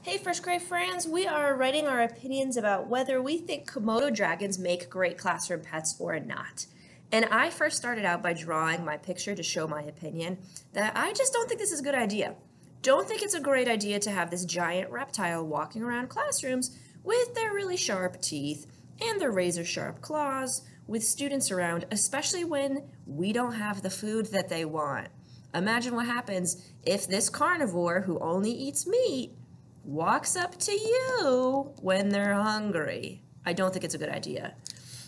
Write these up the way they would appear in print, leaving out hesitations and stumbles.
Hey, first grade friends, we are writing our opinions about whether we think Komodo dragons make great classroom pets or not. And I first started out by drawing my picture to show my opinion that I just don't think this is a good idea. Don't think it's a great idea to have this giant reptile walking around classrooms with their really sharp teeth and their razor sharp claws with students around, especially when we don't have the food that they want. Imagine what happens if this carnivore who only eats meat walks up to you when they're hungry. I don't think it's a good idea.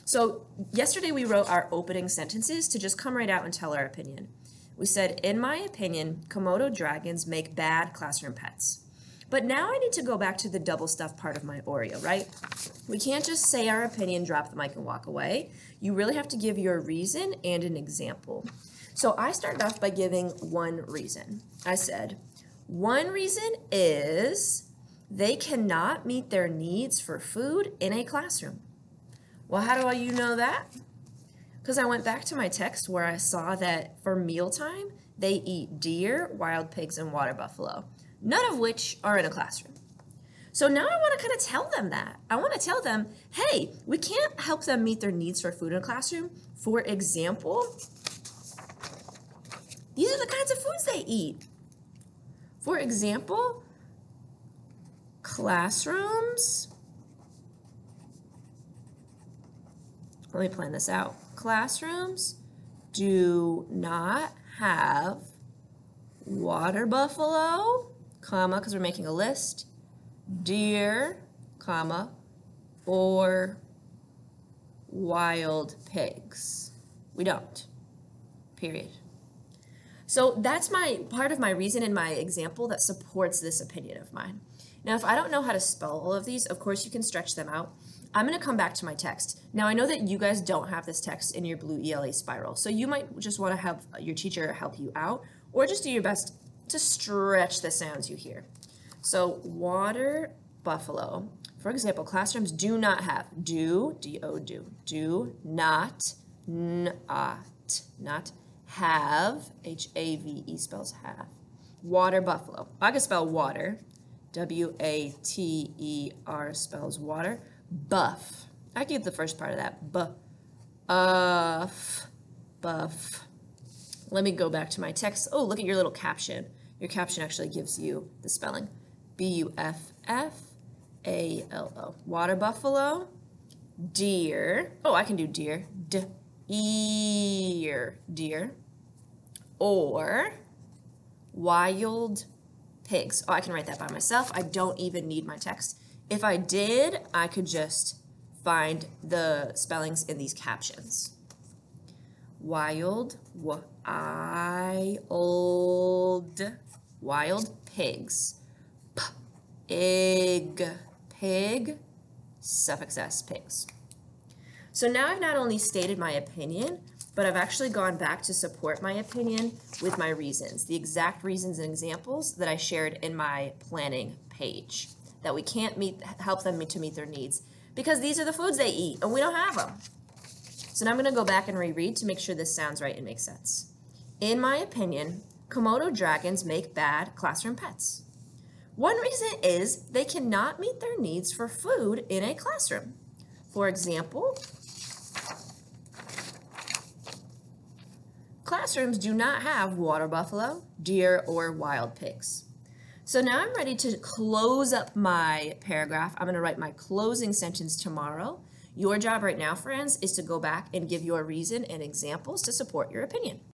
So yesterday we wrote our opening sentences to just come right out and tell our opinion. We said, in my opinion, Komodo dragons make bad classroom pets. But now I need to go back to the double stuff part of my Oreo, right? We can't just say our opinion, drop the mic, and walk away. You really have to give your reason and an example. So I started off by giving one reason. I said, one reason is they cannot meet their needs for food in a classroom. Well, how do you know that? Because I went back to my text where I saw that for mealtime, they eat deer, wild pigs, and water buffalo, none of which are in a classroom. So now I want to kind of tell them that. I want to tell them, hey, we can't help them meet their needs for food in a classroom. For example, these are the kinds of foods they eat. For example, classrooms, let me plan this out. Classrooms do not have water buffalo, comma, because we're making a list, deer, comma, or wild pigs. We don't, period. So that's my part of my reason in my example that supports this opinion of mine. Now, if I don't know how to spell all of these, of course you can stretch them out. I'm going to come back to my text. Now, I know that you guys don't have this text in your blue ELA spiral, so you might just want to have your teacher help you out, or just do your best to stretch the sounds you hear. So, water buffalo. For example, classrooms do not have, do, D-O, do not, not, have, H-A-V-E spells have, water buffalo. I can spell water, W-A-T-E-R spells water. Buff. I can get the first part of that. Buff. Buff. Let me go back to my text. Oh, look at your little caption. Your caption actually gives you the spelling. B-U-F-F-A-L-O. Water buffalo. Deer. Oh, I can do deer. D-ear. Deer. Or wild pigs. Oh, I can write that by myself. I don't even need my text. If I did, I could just find the spellings in these captions. Wild pigs. Pig, suffix s, pigs. So now I've not only stated my opinion, but I've actually gone back to support my opinion with my reasons, the exact reasons and examples that I shared in my planning page, that we can't help them to meet their needs because these are the foods they eat and we don't have them. So now I'm going to go back and reread to make sure this sounds right and makes sense. In my opinion, Komodo dragons make bad classroom pets. One reason is they cannot meet their needs for food in a classroom. For example, classrooms do not have water buffalo, deer, or wild pigs. So now I'm ready to close up my paragraph. I'm going to write my closing sentence tomorrow. Your job right now, friends, is to go back and give your reason and examples to support your opinion.